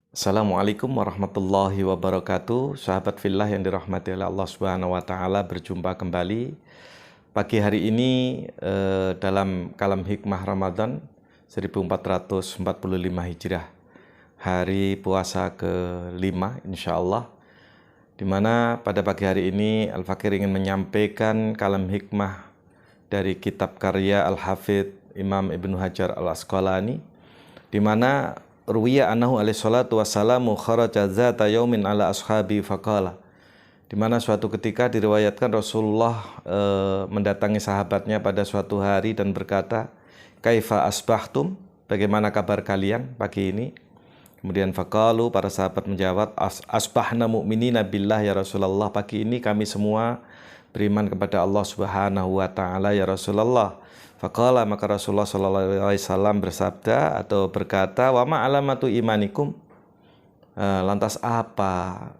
Assalamualaikum warahmatullahi wabarakatuh. Sahabat fillah yang dirahmati oleh Allah Subhanahu wa taala, berjumpa kembali pagi hari ini dalam kalam hikmah Ramadan 1445 Hijriah. Hari puasa ke-5 insyaallah, di mana pada pagi hari ini Al-Fakir ingin menyampaikan kalam hikmah dari kitab karya Al-Hafidh Imam Ibnu Hajar Al-Asqalani, di mana ruwiya annahu alaihi salatu wassalamu kharaja zata yaumin ala ashabi faqala, di mana suatu ketika diriwayatkan Rasulullah mendatangi sahabatnya pada suatu hari dan berkata, kaifa asbahtum, bagaimana kabar kalian pagi ini? Kemudian faqalu, para sahabat menjawab, asbahna mu'minina billah ya Rasulullah, pagi ini kami semua beriman kepada Allah Subhanahu wa taala ya Rasulullah. Faqala, maka Rasulullah sallallahu alaihi wasallam bersabda atau berkata, wa ma alamatu imanikum, lantas apa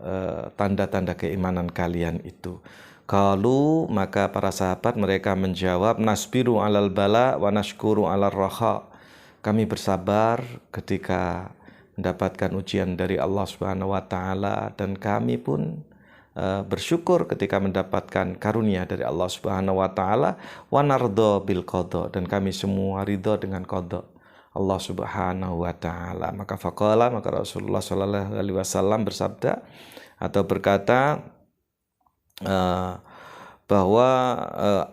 tanda-tanda keimanan kalian itu? Qalu, maka para sahabat mereka menjawab, nasbiru alal bala wa nashkuru alal raha, kami bersabar ketika mendapatkan ujian dari Allah Subhanahu wa taala, dan kami pun bersyukur ketika mendapatkan karunia dari Allah Subhanahu wa taala, wa nardo bil qada, dan kami semua ridho dengan qada Allah Subhanahu wa taala. Maka faqala, maka Rasulullah sallallahu alaihi wasallam bersabda atau berkata bahwa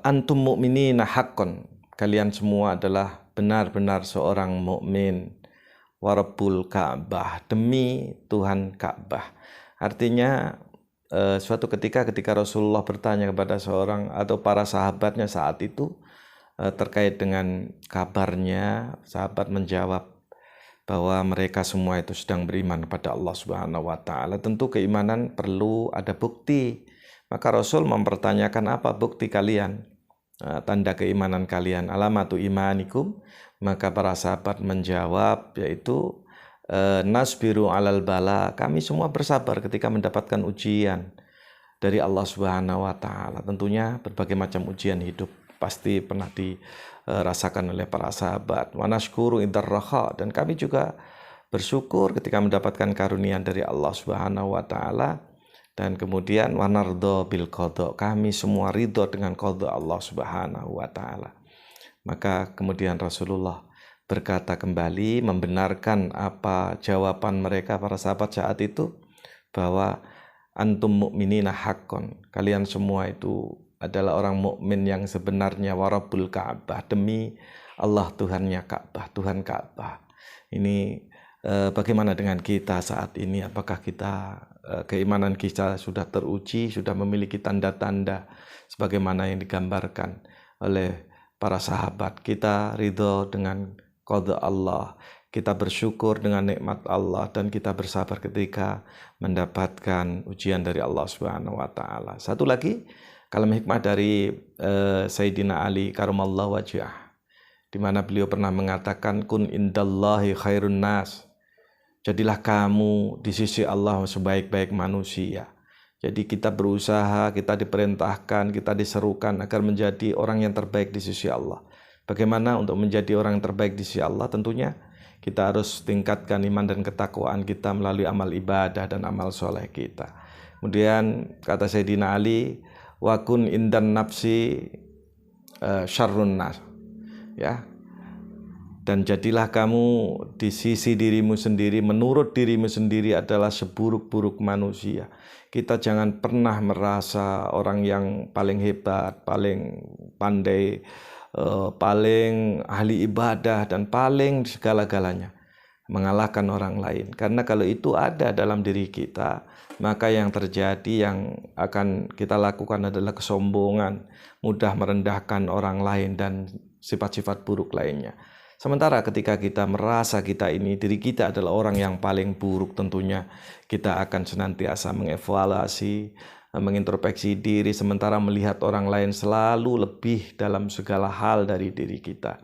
antum mu'minina haqqan, kalian semua adalah benar-benar seorang mukmin, wa rabbul Ka'bah, demi Tuhan Ka'bah. Artinya suatu ketika Rasulullah bertanya kepada seorang atau para sahabatnya saat itu terkait dengan kabarnya, sahabat menjawab bahwa mereka semua itu sedang beriman kepada Allah Subhanahu wa taala. Tentu keimanan perlu ada bukti. Maka Rasul mempertanyakan, apa bukti kalian? Tanda keimanan kalian, alamatu imanikum. Maka para sahabat menjawab, yaitu nasbiru alal bala, kami semua bersabar ketika mendapatkan ujian dari Allah Subhanahu wa taala. Tentunya berbagai macam ujian hidup pasti pernah dirasakan oleh para sahabat. Wa nashkuru indar raha, dan kami juga bersyukur ketika mendapatkan karunia dari Allah Subhanahu wa taala. Dan kemudian wa nardo bil qada, kami semua ridho dengan qada Allah Subhanahu wa taala. Maka kemudian Rasulullah berkata kembali, membenarkan apa jawaban mereka para sahabat saat itu, bahwa antum mu'minina haqqan, kalian semua itu adalah orang mukmin yang sebenarnya, wa rabbul Ka'bah, demi Allah Tuhannya Ka'bah, Tuhan Ka'bah. Ini bagaimana dengan kita saat ini? Apakah kita keimanan kita sudah teruji, sudah memiliki tanda-tanda sebagaimana yang digambarkan oleh para sahabat? Kita ridho dengan qada Allah, kita bersyukur dengan nikmat Allah, dan kita bersabar ketika mendapatkan ujian dari Allah Subhanahu wa taala. Satu lagi kalam hikmah dari Sayyidina Ali karamallahu wajhah, di mana beliau pernah mengatakan, kun indallahi khairun nas, jadilah kamu di sisi Allah sebaik-baik manusia. Jadi kita berusaha, kita diperintahkan, kita diserukan agar menjadi orang yang terbaik di sisi Allah. Bagaimana untuk menjadi orang yang terbaik di sisi Allah? Tentunya kita harus tingkatkan iman dan ketakwaan kita melalui amal ibadah dan amal soleh kita. Kemudian kata Sayyidina Ali, wa kun indan nafsi syarrun nas, ya, dan jadilah kamu di sisi dirimu sendiri, menurut dirimu sendiri adalah seburuk-buruk manusia. Kita jangan pernah merasa orang yang paling hebat, paling pandai, paling ahli ibadah, dan paling segala-galanya, mengalahkan orang lain. Karena kalau itu ada dalam diri kita, maka yang terjadi, yang akan kita lakukan adalah kesombongan, mudah merendahkan orang lain, dan sifat-sifat buruk lainnya. Sementara ketika kita merasa kita ini, diri kita adalah orang yang paling buruk, tentunya kita akan senantiasa mengevaluasi, mengintrospeksi diri, sementara melihat orang lain selalu lebih dalam segala hal dari diri kita.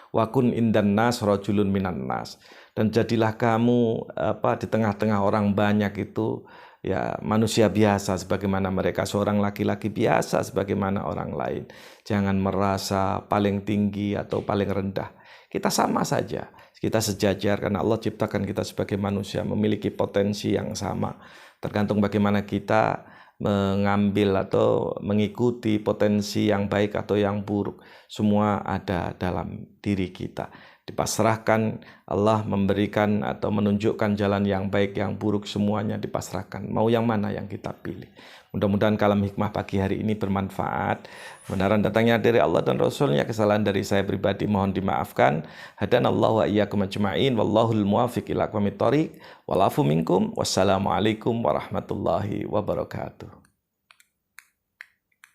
Wa kun indan nas rajulun minan nas, dan jadilah kamu di tengah-tengah orang banyak itu, ya, manusia biasa sebagaimana mereka, seorang laki-laki biasa sebagaimana orang lain. Jangan merasa paling tinggi atau paling rendah. kita sama saja. Kita sejajar karena Allah ciptakan kita sebagai manusia memiliki potensi yang sama. Tergantung bagaimana kita mengambil atau mengikuti potensi yang baik atau yang buruk. Semua ada dalam diri kita. Dipasrahkan, Allah memberikan atau menunjukkan jalan yang baik, yang buruk, semuanya dipasrahkan. Mau yang mana yang kita pilih. Mudah-mudahan kalam hikmah pagi hari ini bermanfaat. Kebenaran datangnya dari Allah dan Rasulnya, kesalahan dari saya pribadi mohon dimaafkan. Hadanallahu wa iyyakum ajma'in, wallahul muwafiq ila aqwamit thoriq, wal afu minkum, wassalamualaikum warahmatullahi wabarakatuh.